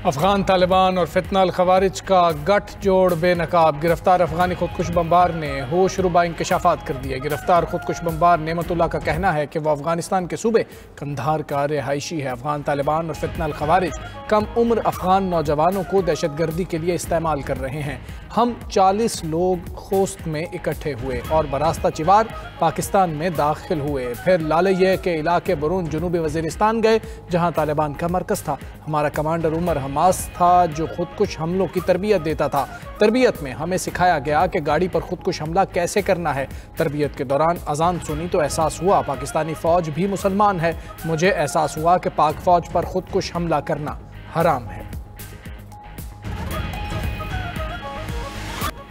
अफगान तालिबान और फितना अल खवारिज का गठजोड़ बेनकाब। गिरफ्तार अफगानी खुदकुश बमबार ने होश रुबा इंकशाफात कर दिए। गिरफ्तार खुदकुश बमबार नेमतुल्लाह का कहना है कि वह अफगानिस्तान के सूबे कंधार का रिहायशी है। अफगान तालिबान और फितना अल खवारिज कम उम्र अफगान नौजवानों को दहशतगर्दी के लिए इस्तेमाल कर रहे हैं। हम 40 लोग खोस्त में इकट्ठे हुए और बरास्ता चिवार पाकिस्तान में दाखिल हुए, फिर लालये के इलाके बरून जनूबी वजीरिस्तान गए जहां तालिबान का मरकज था। हमारा कमांडर उमर हमास था जो खुदकुश हमलों की तरबियत देता था। तरबियत में हमें सिखाया गया कि गाड़ी पर खुदकुश हमला कैसे करना है। तरबियत के दौरान अजान सुनी तो एहसास हुआ पाकिस्तानी फौज भी मुसलमान है। मुझे एहसास हुआ कि पाक फौज पर खुदकुश हमला करना हराम है।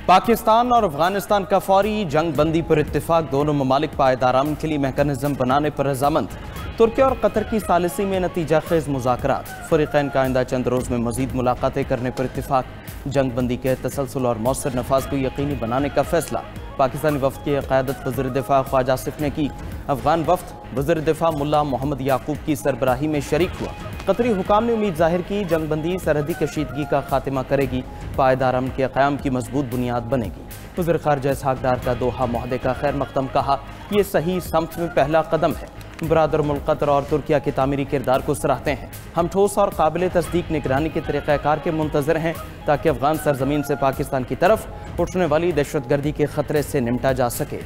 पाकिस्तान और अफगानिस्तान का फौरी जंग बंदी पर इत्तेफाक। दोनों ममालिक पायदार अमन के लिए मैकेनिज्म बनाने पर रजामंद। तुर्की और कतर की सालिसी में नतीजा खेज मुज़ाकरात। फ़रीक़ैन का आइंदा चंद रोज़ में मज़ीद मुलाकातें करने पर इत्तेफाक। जंग बंदी के तसलसल और मौसर नफाज को यकीनी बनाने का फैसला। पाकिस्तानी वफ़द की क़यादत वज़ीर दिफ़ा ख्वाजा आसिफ ने की। अफगान वफ़द वज़ीर दिफ़ा मुल्ला मोहम्मद याकूब की सरबराही में शरीक हुआ। कतरी हुकाम ने उम्मीद जाहिर की जंग बंदी सरहदी कशीदगी का खात्मा करेगी, पायदार अमन के क़याम की मजबूत बुनियाद बनेगी। वज़ीर ख़ारजा इसहाक़ डार का दोहा मुआहदे का खैर मक़दम कहा, ये सही समत में पहला कदम है। बरादर मुल्क कतर और तुर्किया के तामीरी किरदार को सराहते हैं। हम ठोस और काबिल तस्दीक निगरानी के तरीक़ाकार के मुंतज़िर हैं ताकि अफगान सरजमीन से पाकिस्तान की तरफ उठने वाली दहशतगर्दी के ख़तरे से निपटा जा सके।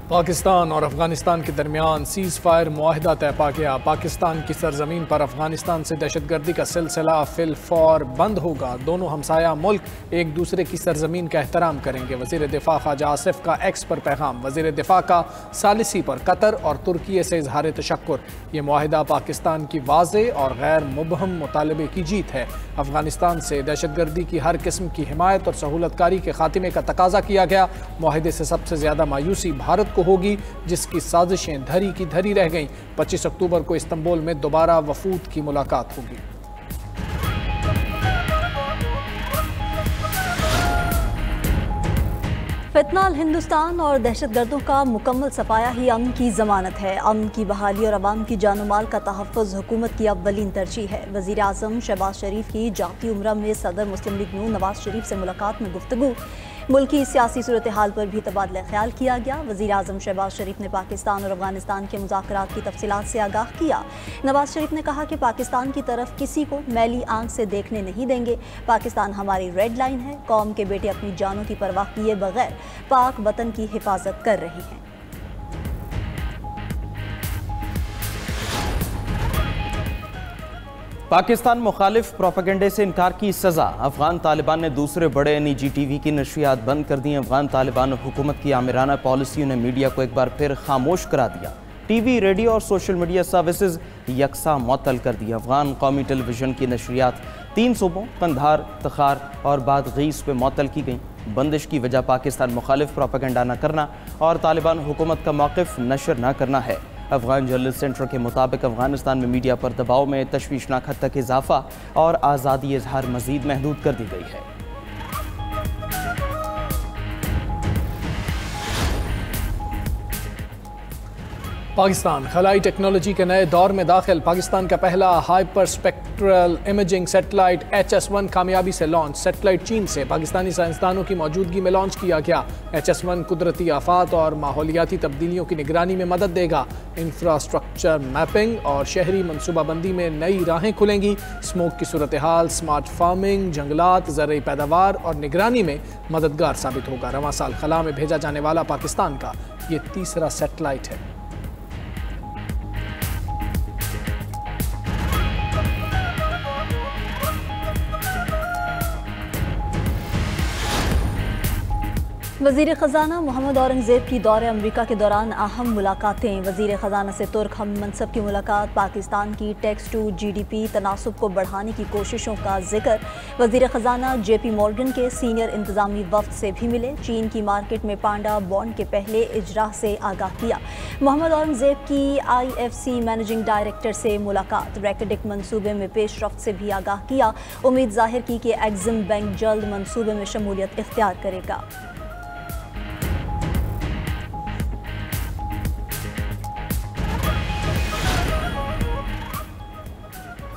पाकिस्तान और अफगानिस्तान के दरमियान सीज़ फायर मुआहिदा तय पा गया। पाकिस्तान की सरजमीन पर अफगानिस्तान से दहशतगर्दी का सिलसिला फिलफौर बंद होगा। दोनों हमसाया मुल्क एक दूसरे की सरजमीन का एहतराम करेंगे। वज़ीर दिफ़ा ख्वाजा आसिफ का एक्स पर पैगाम। वज़ीर दिफ़ा का सालिसी पर कतर और तुर्की से इजहार तशक्कुर। ये मुआहिदा पाकिस्तान की वाज़े और गैर मुबहम मुतालबे की जीत है। अफगानिस्तान से दहशतगर्दी की हर किस्म की हिमायत और सहूलतकारी के खात्मे का तकाजा किया गया। मुआहिदे से सबसे ज़्यादा मायूसी भारत को होगी जिसकी साजिशें धरी की धरी रह गईं। 25 अक्टूबर को इस्तांबुल में दोबारा वफूद की मुलाकात होगी। फितना हिंदुस्तान और दहशतगर्दों का मुकम्मल सफाया ही अमन की जमानत है। अमन की बहाली और अवाम की जान माल का तहफ़्फ़ुज़ हुकूमत की अव्वलीन तरजीह है। वज़ीर आज़म शहबाज शरीफ की जाती उम्रा में सदर मुस्लिम लीग नून नवाज शरीफ से मुलाकात में गुफ्तगू। मुल्की सियासी सूरत हाल पर भी तबादला ख्याल किया गया। वज़ीर आज़म शहबाज शरीफ ने पाकिस्तान और अफगानिस्तान के मुज़ाकरात की तफसीलात से आगाह किया। नवाज शरीफ ने कहा कि पाकिस्तान की तरफ किसी को मैली आंख से देखने नहीं देंगे। पाकिस्तान हमारी रेड लाइन है। कौम के बेटे अपनी जानों की परवाह किए बगैर पाक वतन की हिफाजत कर रहे हैं। पाकिस्तान मुखालिफ प्रोपेगेंडे से इनकार की सज़ा। अफगान तालिबान ने दूसरे बड़े निजी टीवी की नशरियात बंद कर दी। अफगान तालिबान और हुकूमत की आमिराना पॉलिसियों ने मीडिया को एक बार फिर खामोश करा दिया। टीवी, रेडियो और सोशल मीडिया सर्विसेज यकसा मुअत्तल कर दी। अफगान कौमी टेलीविजन की नशरियात 3 सूबों कंधार, तखार और बादगीस पे मुअत्तल की गई। बंदिश की वजह पाकिस्तान मुखालिफ प्रोपेगेंडा न करना और तालिबान हुकूमत का मौक़िफ़ नशर न करना है। अफगान जर्नलिस्ट सेंटर के मुताबिक अफगानिस्तान में मीडिया पर दबाव में तशवीशनाक हद तक इजाफा और आज़ादी इजहार मज़ीद महदूद कर दी गई है। पाकिस्तान खलाई टेक्नोलॉजी के नए दौर में दाखिल। पाकिस्तान का पहला hyper spectral imaging satellite HS-1 कामयाबी से लॉन्च। सेटेलाइट चीन से पाकिस्तानी साइंसदानों की मौजूदगी में लॉन्च किया गया। HS-1 कुदरती आफात और माहौलियाती तब्दीलियों की निगरानी में मदद देगा। इंफ्रास्ट्रक्चर मैपिंग और शहरी मनसूबाबंदी में नई राहें खुलेंगी। स्मोक की सूरत हाल, स्मार्ट फार्मिंग, जंगलात, ज़रई पैदावार और निगरानी में मददगार साबित होगा। रवां साल खला में भेजा जाने वाला पाकिस्तान का ये तीसरा सेटेलाइट है। वज़ीर ख़ज़ाना मोहम्मद औरंगज़ेब की दौरे अमरीका के दौरान अहम मुलाकातें। वज़ीर ख़ज़ाना से तुर्क हम मनसब की मुलाकात। पाकिस्तान की टैक्स टू GDP तनासुब को बढ़ाने की कोशिशों का जिक्र। वज़ीर ख़ज़ाना JP मॉर्गन के सीनियर इंतज़ामी वफ़द से भी मिले। चीन की मार्केट में पांडा बॉन्ड के पहले इजरा से आगाह किया। मोहम्मद औरंगज़ेब की IFC मैनेजिंग डायरेक्टर से मुलाकात। रैकेडिक मनसूबे में पेशरफ्त से भी आगाह किया। उम्मीद जाहिर की कि एग्जिम बैंक जल्द मनसूबे में शमूलियत इख्तियार करेगा।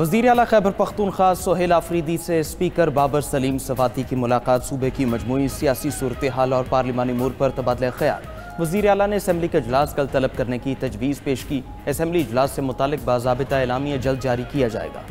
वज़ीर आला खैबर पख्तूनख्वा सोहेल आफरीदी से स्पीकर बाबर सलीम सवाती की मुलाकात सूबे की मजमूई सियासी सूरत हाल और पार्लिमानी अमूर पर तबादला ख्याल। वज़ीर आला ने असम्बली का इजलास कल तलब करने की तजवीज़ पेश की। असम्बली इजलास से मुतालिक बाज़ाबिता एलामिया जल्द जारी किया जाएगा।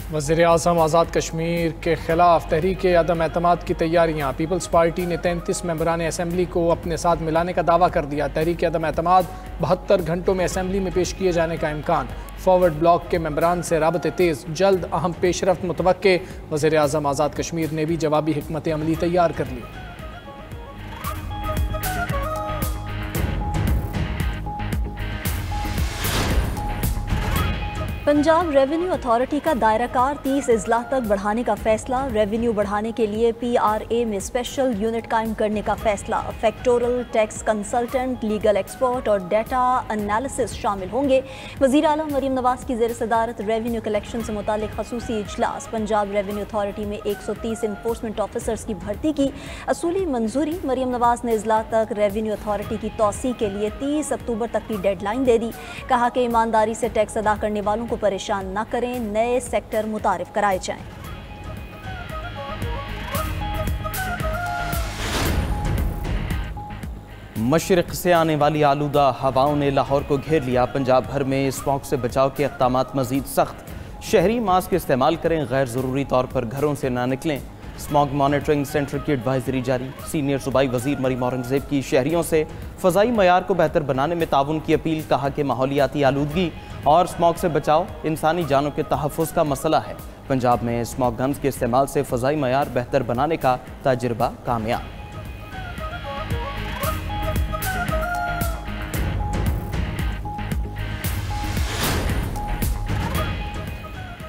वज़ीर आज़म आज़ाद कश्मीर के खिलाफ तहरीक अदम एतमाद की तैयारियाँ। पीपल्स पार्टी ने 33 मेंबरान असम्बली को अपने साथ मिलाने का दावा कर दिया। तहरीक अदम एतमाद 72 घंटों में असम्बली में पेश किए जाने का इम्कान। फॉरवर्ड ब्लॉक के मेंबरान से राबते तेज़, जल्द अहम पेशरफ्त मुतवक्के। वज़ीर आज़म आज़ाद कश्मीर ने भी जवाबी हिकमत अमली तैयार कर ली। पंजाब रेवेन्यू अथॉरिटी का दायरा कार 30 अजला तक बढ़ाने का फैसला। रेवेन्यू बढ़ाने के लिए PRA में स्पेशल यूनिट कायम करने का फैसला। Factorial, tax consultant, legal expert और डाटा एनालिसिस शामिल होंगे। वज़ीर आला मरीम नवाज की ज़ेर सदारत रेवेन्यू कलेक्शन से मुतालिक खसूसी इजलास। पंजाब रेवेन्यू अथॉरिटी में 130 इन्फोर्समेंट ऑफिसर्स की भर्ती की असूली मंजूरी। मरीम नवाज ने इजला तक रेवेन्यू अथॉरिटी की तोसी के लिए 30 अक्टूबर तक की डेडलाइन दे दी। कहा कि ईमानदारी से टैक्स अदा करने वालों को परेशान न करें, नए सेक्टर मुतारिफ कराए जाएं। मशरिक़ से आने वाली आलूदा हवाओं ने लाहौर को घेर लिया। पंजाब भर में स्मॉग से बचाव के इक़दामात मज़ीद सख्त। शहरी मास्क इस्तेमाल करें, गैर ज़रूरी तौर पर घरों से ना निकलें। स्मॉग मॉनिटरिंग सेंटर की एडवाइजरी जारी। सीनियर सूबाई वज़ीर मरीम औरंगज़ेब की शहरियों से फ़ज़ाई मयार को बेहतर बनाने में ताउन की अपील। कहा कि माहौलियाती आलूदगी और स्मॉग से बचाव इंसानी जानों के तहफ़्फ़ुज़ का मसला है। पंजाब में स्मॉग गन्स के इस्तेमाल से फ़ज़ाई मयार बेहतर बनाने का तजुर्बा कामयाब।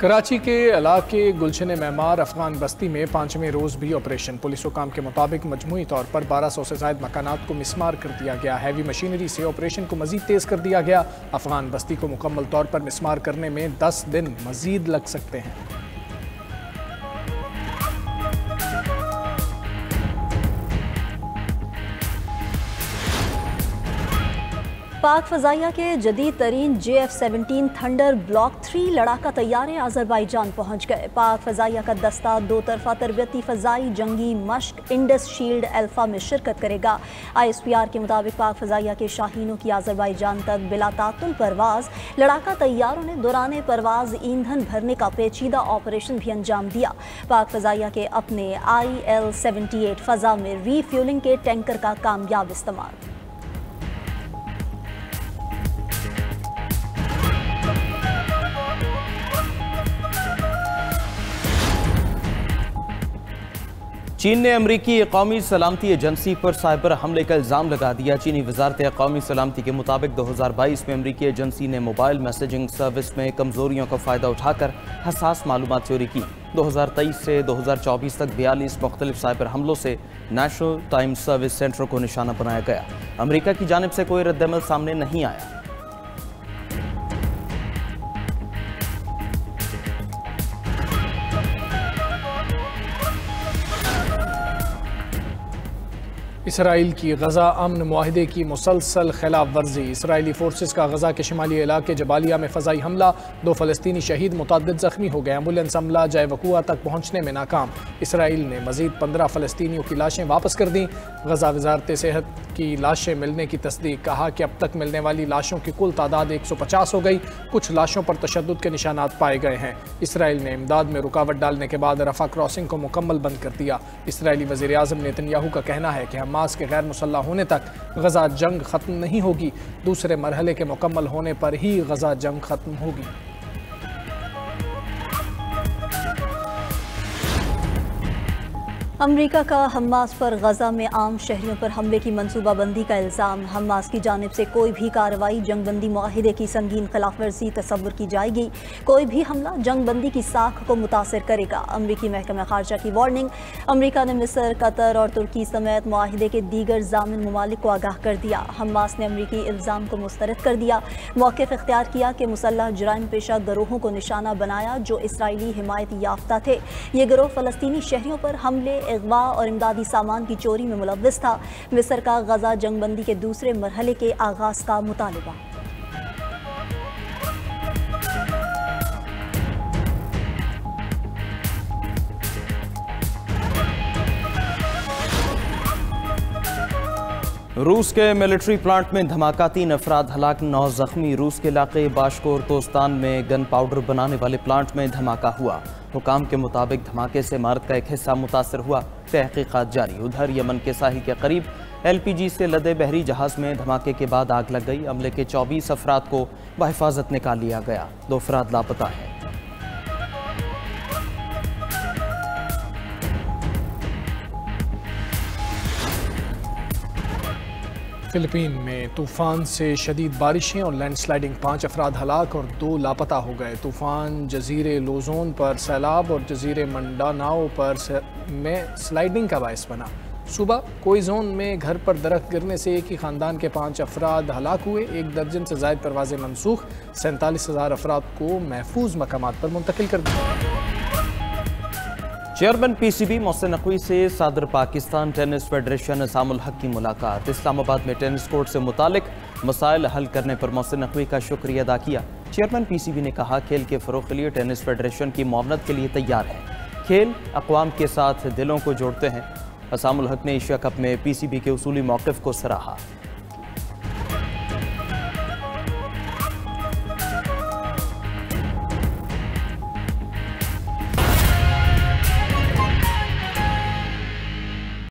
कराची के इलाके गुलशन मेमार अफगान बस्ती में 5वें रोज़ भी ऑपरेशन। पुलिस हुकाम के मुताबिक मजमूई तौर पर 1200 से ज़ायद मकानात को मिसमार कर दिया गया। हैवी मशीनरी से ऑपरेशन को मज़ीद तेज़ कर दिया गया। अफगान बस्ती को मुकम्मल तौर पर मिसमार करने में 10 दिन मज़ीद लग सकते हैं। पाक फ़ज़ाइया के जदीद तरीन JF-17 थंडर ब्लॉक 3 लड़ाका तैयारे आज़रबाईजान पहुँच गए। पाक फ़ज़ाइया का दस्ता 2 तरफ़ा तरबियती फ़ज़ाई जंगी मश्क इंडस शील्ड अल्फ़ा में शिरकत करेगा। ISPR के मुताबिक पाक फ़ज़ाइया के शाहीनों की आज़रबाईजान तक बिला तातुल परवाज़। लड़ाका तैयारों ने दौरान परवाज़ ईंधन भरने का पेचीदा ऑपरेशन भी अंजाम दिया। पाक फ़ज़ाइया के अपने IL-78 फ़ज़ा में रीफ्यूलिंग के टैंकर का कामयाब इस्तेमाल। चीन ने अमरीकी कौमी सलामती एजेंसी पर साइबर हमले का इल्ज़ाम लगा दिया। चीनी वजारत कौमी सलामती के मुताबिक 2022 में अमरीकी एजेंसी ने मोबाइल मैसेजिंग सर्विस में कमजोरियों का फ़ायदा उठाकर हसास मालूमात चोरी की। 2023 से 2024 तक 42 मुख्तलिफ साइबर हमलों से नेशनल टाइम सर्विस सेंटर को निशाना बनाया गया। अमरीका की जानिब से कोई रद्दअमल सामने नहीं आया। इसराइल की गजा अमन मुआहदे की मुसलसल खिलाफ वर्जी। इसराइली फोर्सेस का गजा के शिमाली इलाके जबालिया में फ़ज़ाई हमला। 2 फ़लस्तीनी शहीद, मुतअद्दिद ज़ख्मी हो गए। एम्बुलेंस हमला जाए वक़ुआ तक पहुँचने में नाकाम। इसराइल ने मज़ीद 15 फ़लस्तीनियों की लाशें वापस कर दी। गजा वजारत सेहत की लाशें मिलने की तस्दीक। कहा कि अब तक मिलने वाली लाशों की कुल तादाद 150 हो गई। कुछ लाशों पर तशद्दुद के निशानात पाए गए हैं। इसराइल ने इमदाद में रुकावट डालने के बाद रफ़ा क्रॉसिंग को मुकम्मल बंद कर दिया। इसराइली वज़ीर आज़म नेतन्याहू का कहना है कि हमास के गैर मुसल्लह होने तक गजा जंग ख़त्म नहीं होगी। दूसरे मरहले के मुकम्मल होने पर ही गजा जंग ख़त्म होगी। अमरीका का हमास पर गजा में आम शहरियों पर हमले की मनसूबाबंदी का इल्ज़ाम। हमास की जानिब से कोई भी कार्रवाई जंगबंदी मुआहिदे की संगीन खिलाफवर्जी तस्वुर की जाएगी। कोई भी हमला जंगबंदी की साख को मुतासर करेगा। अमरीकी महकमा खारजा की वार्निंग। अमरीका ने मिस्र, कतर और तुर्की समेत मुआहिदे के दीगर जामिन ममालिक को आगाह कर दिया। हमास ने अमरीकी इल्ज़ाम को मुस्तरद कर दिया। मौक़िफ़ इख्तियार किया कि मुसल्लह जुराइम पेशा गिरोहों को निशाना बनाया जो इसराइली हिमायत याफ्ता थे। ये गिरोह फ़लस्तीनी शहरियों पर हमले, अगवा और इमदादी सामान की चोरी में मुलव्वस था। मिस्र का गजा जंगबंदी के दूसरे मरहले के आगाज का मुतालबा। रूस के मिलिट्री प्लांट में धमाका, 3 अफराद हलाक, 9 जख्मी। रूस के इलाके बाशकोर तोस्तान में गन पाउडर बनाने वाले प्लांट में धमाका हुआ। हुकाम के मुताबिक धमाके से इमारत का एक हिस्सा मुतासर हुआ। तहकीकात जारी। उधर यमन के साहिल के करीब LPG से लदे बहरी जहाज में धमाके के बाद आग लग गई। अमले के 24 अफराद को बहिफाजत निकाल लिया गया। 2 अफराद लापता हैं। फिलिपीन में तूफ़ान से शदीद बारिशें और लैंडस्लाइडिंग, 5 अफराद हलाक और 2 लापता हो गए। तूफ़ान जजीरे लोजोन पर सैलाब और जजीरे मंडानाओ पर में स्लाइडिंग का बायस बना। सुबह कोई जोन में घर पर दरख्त गिरने से एक ही ख़ानदान के 5 अफराद हलाक हुए। 1 दर्जन से ज़ायद परवाज़ें मनसूख। 47,000 अफराद को महफूज मकामात पर मुंतकिल कर दिया। चेयरमैन PCB मोहसिन नकवी से सदर पाकिस्तान टेनिस फेडरेशन निज़ामुल हक की मुलाकात। इस्लामाबाद में टेनिस कोर्ट से मुतालिक मसाइल हल करने पर मोहसिन नकवी का शुक्रिया अदा किया। चेयरमैन PCB ने कहा, खेल के फ़रोग़ के लिए टेनिस फेडरेशन की मुआवनत के लिए तैयार है। खेल अक़वाम के साथ दिलों को जोड़ते हैं। निज़ामुल हक ने एशिया कप में PCB के उसूली मौक़िफ़ को सराहा।